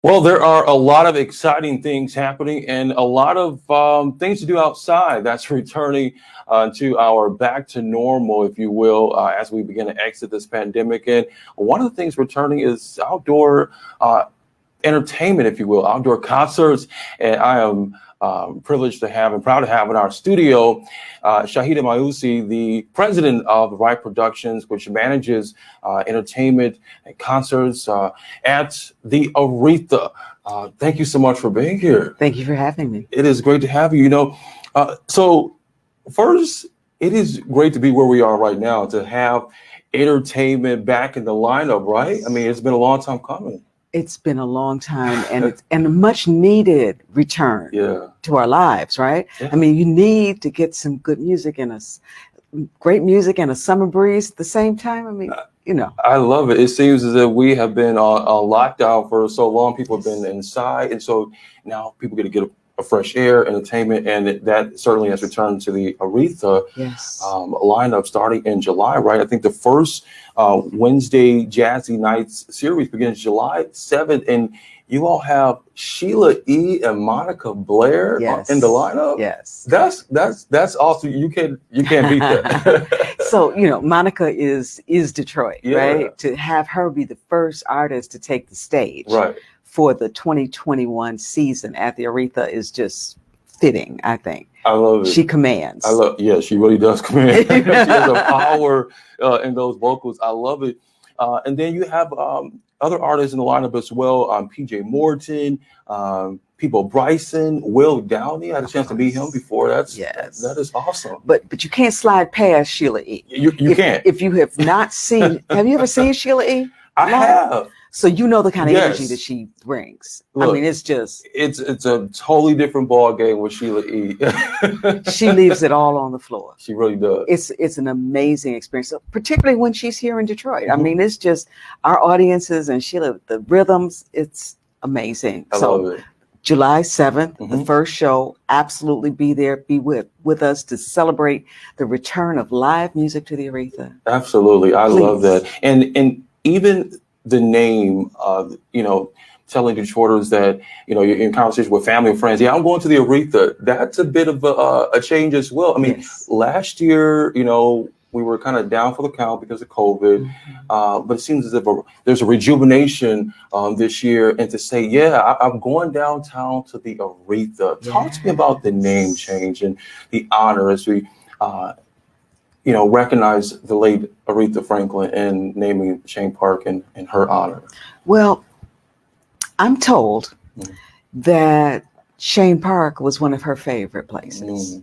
Well, there are a lot of exciting things happening and a lot of things to do outside. That's returning to our back to normal, if you will, as we begin to exit this pandemic. And one of the things returning is outdoor entertainment, if you will, outdoor concerts. And I am privileged to have and proud to have in our studio Shahida Mausi, the president of Right Productions, which manages entertainment and concerts at the Aretha. Thank you so much for being here. Thank you for having me. It is great to have you. So first, it is great to be where we are right now, to have entertainment back in the lineup, right? I mean, it's been a long time coming. It's been a long time, and it's a much needed return to our lives, right? Yeah. I mean, you need to get some good music and great music and a summer breeze at the same time. I mean, I love it. It seems as if we have been on lockdown for so long. People have been inside, and so now people get to get a fresh air, entertainment, and that certainly has returned to the Aretha lineup starting in July, right? I think the first Wednesday Jazzy Nights series begins July 7th, and you all have Sheila E. and Monica Blair in the lineup. Yes, that's awesome. You can't beat that. So Monica is Detroit, right? To have her be the first artist to take the stage, right, for the 2021 season at the Aretha is just fitting, I think. I love it. She commands. She really does command. She has a power in those vocals. I love it. And then you have other artists in the lineup as well. PJ Morton, People Bryson, Will Downey. I had a chance to meet him before. That is awesome. But you can't slide past Sheila E. You can't. If you have not seen, have you ever seen Sheila E? I have. So you know the kind of energy that she brings. Look, I mean, it's a totally different ball game with Sheila E. She leaves it all on the floor. She really does. It's an amazing experience, particularly when she's here in Detroit. Mm-hmm. I mean, it's just our audiences and Sheila, the rhythms. It's amazing. I love it. July 7th, the first show. Absolutely be there. Be with us to celebrate the return of live music to the Aretha. Absolutely, I love that, and even the name, telling Detroiters that, you're in conversation with family and friends. Yeah, I'm going to the Aretha. That's a bit of a change as well. I mean, last year, we were kind of down for the count because of COVID, but it seems as if there's a rejuvenation this year. And to say, I'm going downtown to the Aretha. Talk to me about the name change and the honor as we recognize the late Aretha Franklin and naming Chene Park in her honor. Well, I'm told that Chene Park was one of her favorite places.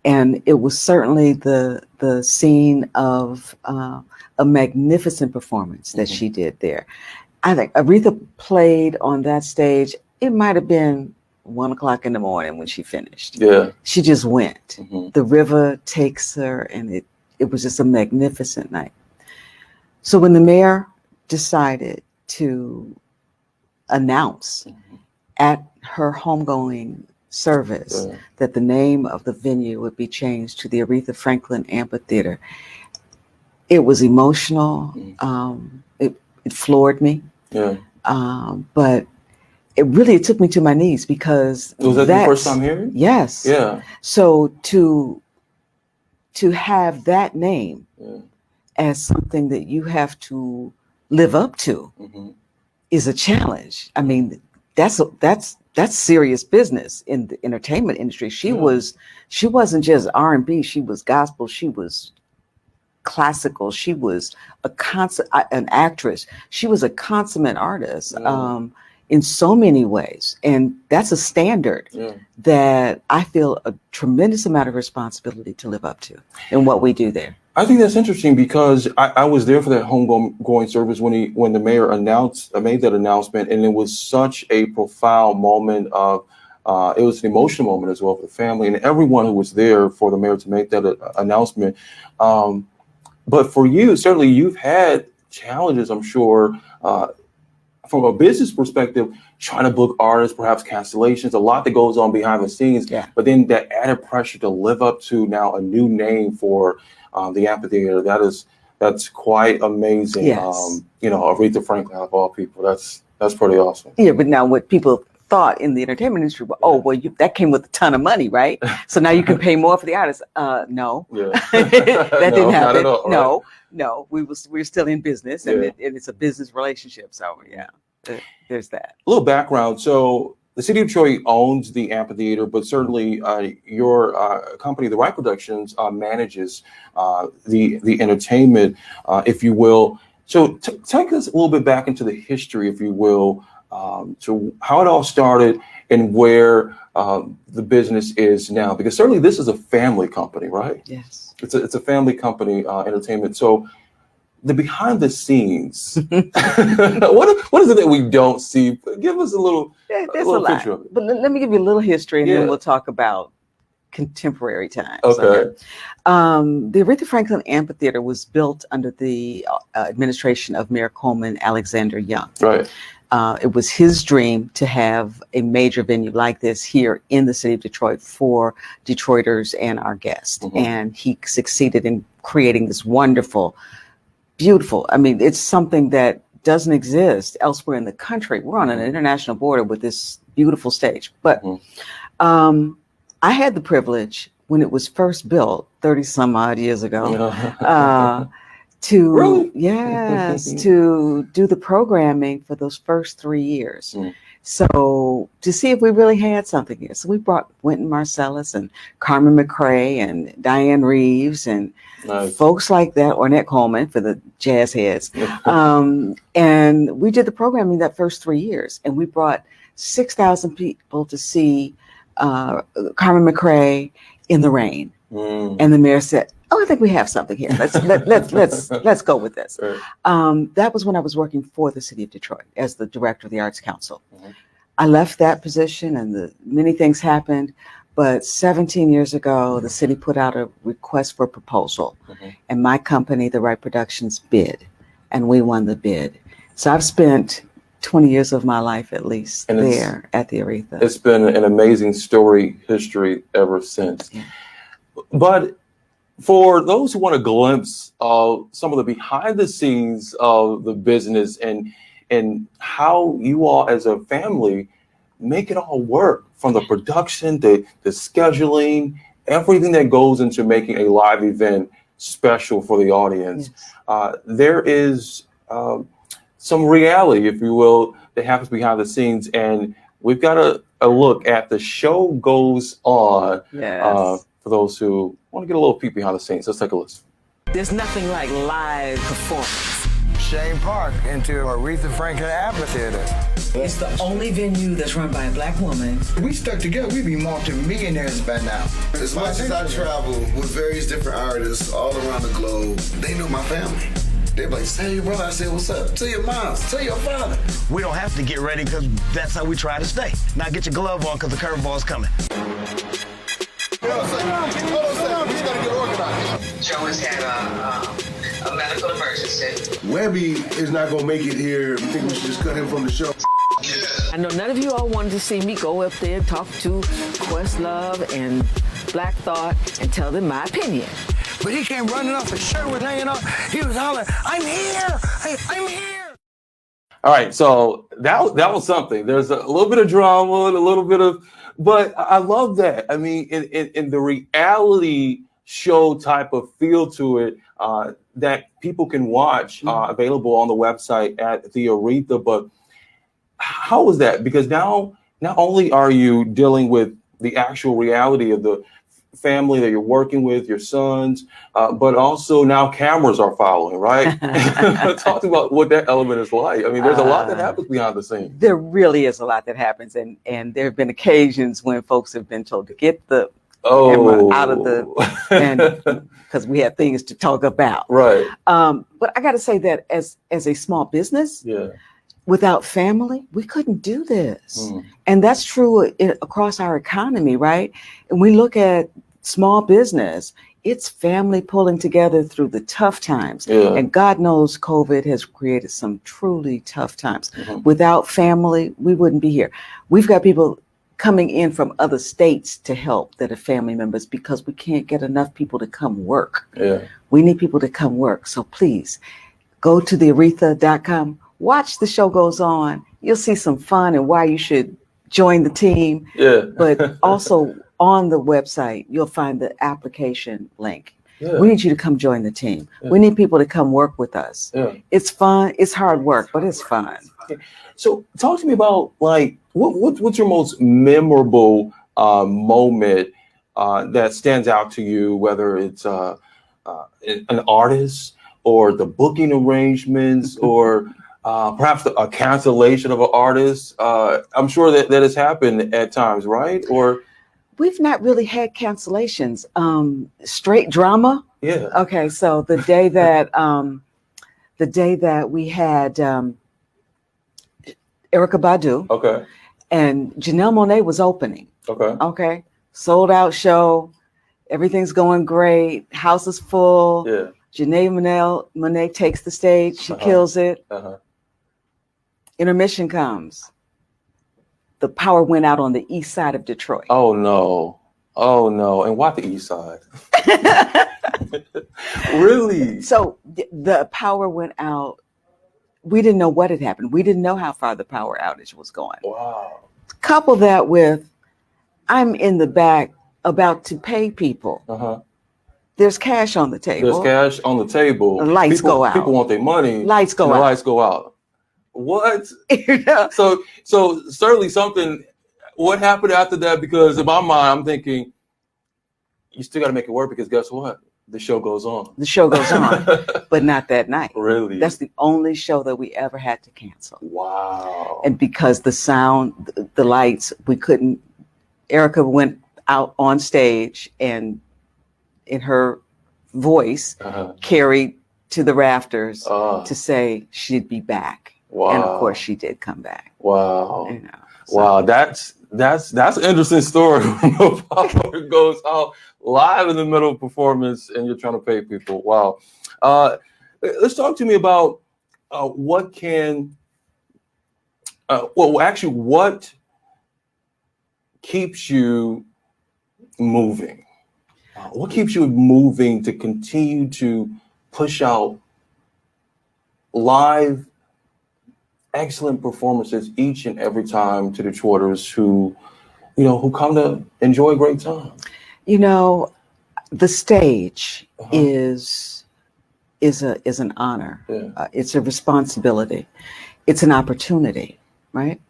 And it was certainly the scene of a magnificent performance that she did there. I think Aretha played on that stage. It might have been 1 o'clock in the morning when she finished. Yeah. She just went. The river takes her, and it was just a magnificent night. So when the mayor decided to announce at her homegoing service that the name of the venue would be changed to the Aretha Franklin Amphitheatre, it was emotional. It floored me. Yeah. But it took me to my knees because was that the first time hearing? Yes. Yeah. So to have that name as something that you have to live up to is a challenge. I mean, that's serious business in the entertainment industry. She wasn't just R&B. She was gospel. She was classical. She was an actress. She was a consummate artist in so many ways. And that's a standard that I feel a tremendous amount of responsibility to live up to in what we do there. I think that's interesting because I was there for that homegoing service when the mayor made that announcement, and it was such a profound moment of it was an emotional moment as well for the family and everyone who was there for the mayor to make that announcement. But for you, certainly you've had challenges, I'm sure, from a business perspective, trying to book artists, perhaps cancellations, a lot that goes on behind the scenes. Yeah. But then that added pressure to live up to now a new name for the amphitheater. That's quite amazing. Yes. Aretha Franklin, out of all people, that's That's pretty awesome. Yeah, but now what people thought in the entertainment industry, that came with a ton of money, right? So now you can pay more for the artist. No, that didn't happen. Not at all, right? No, we're still in business, and it's a business relationship. So there's that. A little background. So the city of Detroit owns the amphitheater, but certainly your company, the Right Productions, manages the entertainment, if you will. So take us a little bit back into the history, if you will, to how it all started and where the business is now. Because certainly this is a family company, right? Yes. It's a family company, entertainment. So the behind the scenes, what is it that we don't see? Give us a little picture of it. But let me give you a little history, and then we'll talk about contemporary times. Okay. The Aretha Franklin Amphitheatre was built under the administration of Mayor Coleman Alexander Young. Right. It was his dream to have a major venue like this here in the city of Detroit for Detroiters and our guests. Mm-hmm. And he succeeded in creating this wonderful, beautiful, I mean, it's something that doesn't exist elsewhere in the country. We're on an international border with this beautiful stage. But I had the privilege when it was first built 30 some odd years ago to do the programming for those first 3 years. So to see if we really had something here. So we brought Wynton Marsalis and Carmen McRae and Diane Reeves and folks like that, Ornette Coleman for the jazz heads. And we did the programming that first 3 years. And we brought 6,000 people to see Carmen McRae in the rain. And the mayor said, I think we have something here. Let's go with this. That was when I was working for the city of Detroit as the director of the Arts Council. I left that position and many things happened, but 17 years ago, the city put out a request for proposal and my company, the Right Productions, bid, and we won the bid. So I've spent 20 years of my life at least there at the Aretha. It's been an amazing story, history ever since. But for those who want a glimpse of some of the behind the scenes of the business and how you all as a family make it all work, from the production, the scheduling, everything that goes into making a live event special for the audience. There is some reality, if you will, that happens behind the scenes. And we've got a look at The Show Goes On for those who want to get a little peek behind the scenes. Let's take a listen. There's nothing like live performance. Shane Park into Aretha Franklin Amphitheatre. It's the only venue that's run by a black woman. We stuck together, we'd be multi-millionaires by now. As much as I travel with various different artists all around the globe, they know my family. They're like, say your brother. I say, what's up? Tell your mom, tell your father. We don't have to get ready because that's how we try to stay. Now get your glove on because the curveball's coming. Hold on a second. We gotta get organized. Joe has had a medical emergency. Webby is not gonna make it here. You think we should just cut him from the show? I know none of you all wanted to see me go up there and talk to Questlove and Black Thought and tell them my opinion. But he came running off, his shirt was hanging off. He was hollering, I'm here, I'm here. All right, so that was something. There's a little bit of drama, a little bit of, but I love that. I mean, in the reality show type of feel to it that people can watch, available on the website at the Aretha. But how was that? Because now not only are you dealing with the actual reality of the family that you're working with, your sons, but also now cameras are following, right? Talk about what that element is like. I mean, there's a lot that happens behind the scenes. There really is a lot that happens, and there have been occasions when folks have been told to get the camera out of the, because we have things to talk about. Right. But I got to say that as a small business, without family, we couldn't do this. And that's true across our economy, right? And we look at small business, it's family pulling together through the tough times. And God knows COVID has created some truly tough times. Without family, we wouldn't be here. We've got people coming in from other states to help that are family members because we can't get enough people to come work. We need people to come work. So please go to thearetha.com. Watch The Show Goes On you'll see some fun and why you should join the team. Yeah. But also on the website, you'll find the application link. Yeah. We need you to come join the team. Yeah. We need people to come work with us. Yeah. It's fun. It's hard work, but it's fun. So talk to me about like what's your most memorable moment that stands out to you, whether it's an artist or the booking arrangements or perhaps a cancellation of an artist. I'm sure that has happened at times, right? Or we've not really had cancellations. Straight drama. Yeah. Okay, so the day that we had Erykah Badu. Okay. And Janelle Monáe was opening. Okay. Okay. Sold out show. Everything's going great. House is full. Yeah. Janelle Monáe takes the stage. She kills it. Intermission comes. The power went out on the east side of Detroit. Oh no. Oh no. And why the east side? Really? So the power went out. We didn't know what had happened. We didn't know how far the power outage was going. Wow. Couple that with, I'm in the back about to pay people. There's cash on the table. There's cash on the table. The lights go out. People want their money. Lights go and out. The lights go out. What? Yeah. So certainly something. What happened after that? Because in my mind, I'm thinking, you still got to make it work because guess what? The show goes on. The show goes on, but not that night. Really? That's the only show that we ever had to cancel. Wow. And because the sound, the lights, we couldn't. Erykah went out on stage and in her voice carried to the rafters to say she'd be back. Wow. And of course she did come back. Wow. You know, so. Wow. That's an interesting story. The power goes out live in the middle of performance and you're trying to pay people. Wow. Let's talk to me about what keeps you moving? What keeps you moving to continue to push out live, excellent performances each and every time to Detroiters who come to enjoy a great time? You know, the stage is an honor. Yeah. It's a responsibility. It's an opportunity, right?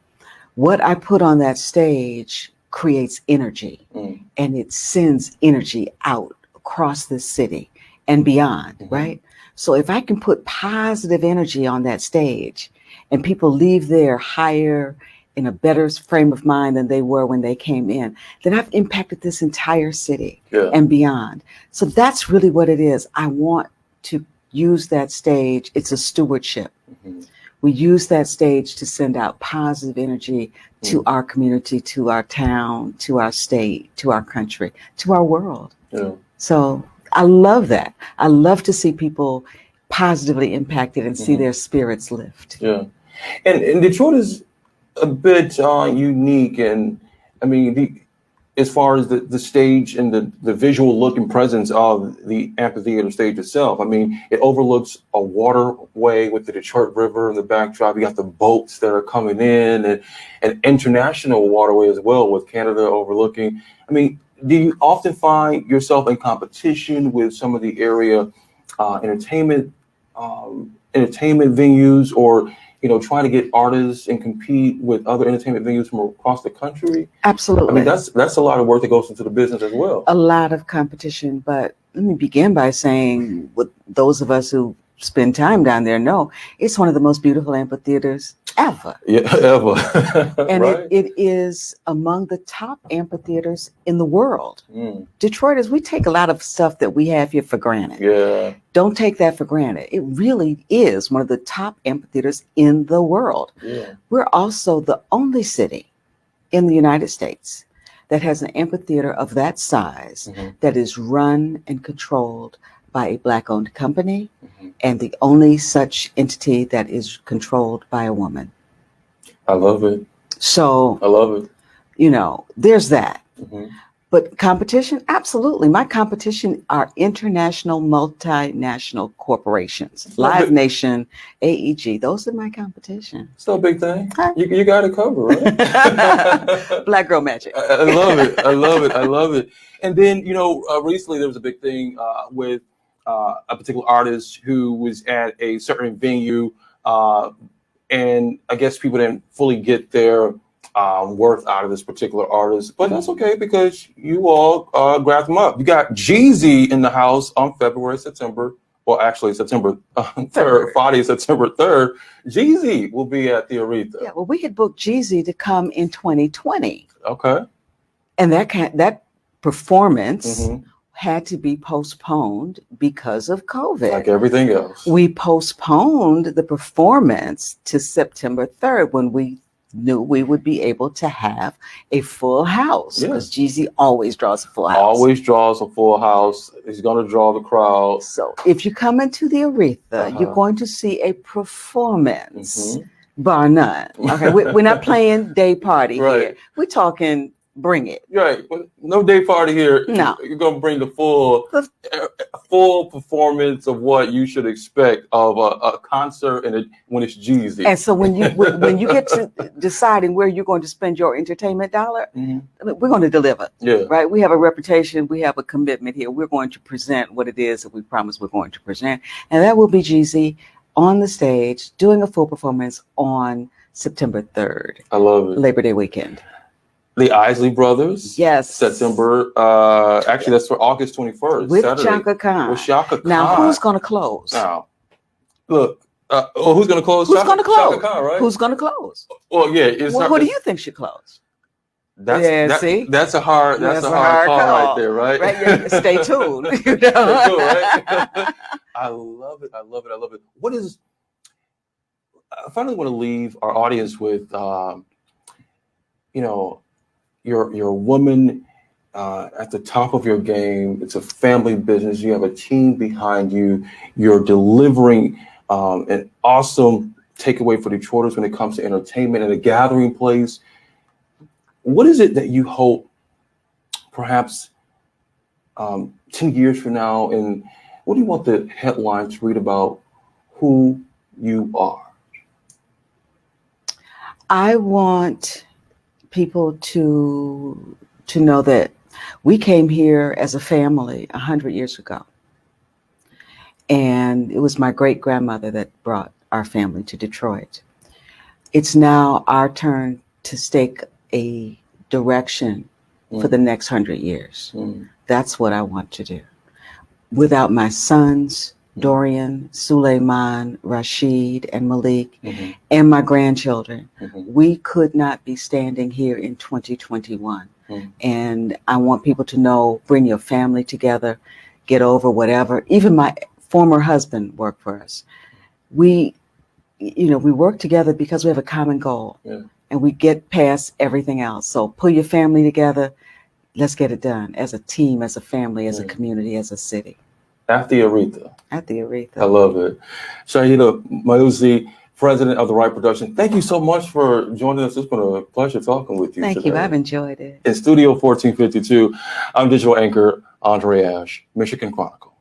What I put on that stage creates energy and it sends energy out across the city and beyond, right? So if I can put positive energy on that stage and people leave there higher, in a better frame of mind than they were when they came in, then I've impacted this entire city and beyond. So that's really what it is. I want to use that stage. It's a stewardship. We use that stage to send out positive energy to our community, to our town, to our state, to our country, to our world. Yeah. So I love that. I love to see people positively impacted and see their spirits lift. Yeah. And Detroit is a bit unique, and I mean, as far as the stage and the visual look and presence of the amphitheater stage itself. I mean, it overlooks a waterway with the Detroit River in the backdrop. You got the boats that are coming in, and an international waterway as well with Canada overlooking. I mean, do you often find yourself in competition with some of the area entertainment venues, or trying to get artists and compete with other entertainment venues from across the country? Absolutely. I mean, that's a lot of work that goes into the business as well. A lot of competition, but let me begin by saying, with those of us who spend time down there know, it's one of the most beautiful amphitheaters ever. Yeah, ever. And right? it is among the top amphitheaters in the world. Detroiters, we take a lot of stuff that we have here for granted. Yeah. Don't take that for granted. It really is one of the top amphitheaters in the world. Yeah. We're also the only city in the United States that has an amphitheater of that size that is run and controlled by a Black-owned company, and the only such entity that is controlled by a woman. I love it. So I love it. There's that. But competition, absolutely. My competition are international, multinational corporations. Live Nation, AEG, those are my competition. Still a big thing. Huh? You got it covered, right? Black girl magic. I love it. I love it. I love it. And then, recently there was a big thing with a particular artist who was at a certain venue, and I guess people didn't fully get their worth out of this particular artist, but that's okay because you all grabbed them up. You got Jeezy in the house on September 3rd, Friday, September 3rd. Jeezy will be at the Aretha. Yeah, well, we had booked Jeezy to come in 2020. Okay. And that performance had to be postponed because of COVID. Like everything else. We postponed the performance to September 3rd when we knew we would be able to have a full house, because Jeezy always draws a full house. Always draws a full house. He's going to draw the crowd. So if you come into the Aretha, you're going to see a performance, bar none. Okay, we're not playing day party here. We're talking bring it. Right. No day party here. No. You're going to bring the full performance of what you should expect of a concert when it's Jeezy. And so when you get to deciding where you're going to spend your entertainment dollar, I mean, we're going to deliver. Yeah. Right. We have a reputation. We have a commitment here. We're going to present what it is that we promise we're going to present. And that will be Jeezy on the stage doing a full performance on September 3rd. I love it. Labor Day weekend. The Isley Brothers. Yes. September. Actually, that's for August 21st. With Saturday. Chaka Khan. With Chaka Khan. Now, who's going to close? Now, look. Who's going to close? Who's going to close? Chaka Khan, right? Who's going to close? Well, yeah. Who do you think should close? That's a hard call right there, right? Right. Yeah, stay tuned. Stay tuned, right? I love it. I love it. I love it. I finally want to leave our audience with, you're a woman at the top of your game. It's a family business. You have a team behind you. You're delivering an awesome takeaway for Detroiters when it comes to entertainment and a gathering place. What is it that you hope perhaps 10 years from now, and what do you want the headlines to read about who you are? I want people to know that we came here as a family 100 years ago. And it was my great-grandmother that brought our family to Detroit. It's now our turn to stake a direction for the next 100 years. That's what I want to do. Without my sons, Dorian, Suleiman, Rashid, and Malik, and my grandchildren, we could not be standing here in 2021. And I want people to know, bring your family together, get over whatever. Even my former husband worked for us. We work together because we have a common goal, and we get past everything else. So pull your family together. Let's get it done as a team, as a family, as a community, as a city. At the Aretha. At the Aretha. I love it. Shahida Mausi, president of The Right Production. Thank you so much for joining us. It's been a pleasure talking with you. Thank you. I've enjoyed it. In Studio 1452, I'm digital anchor Andre Ash, Michigan Chronicle.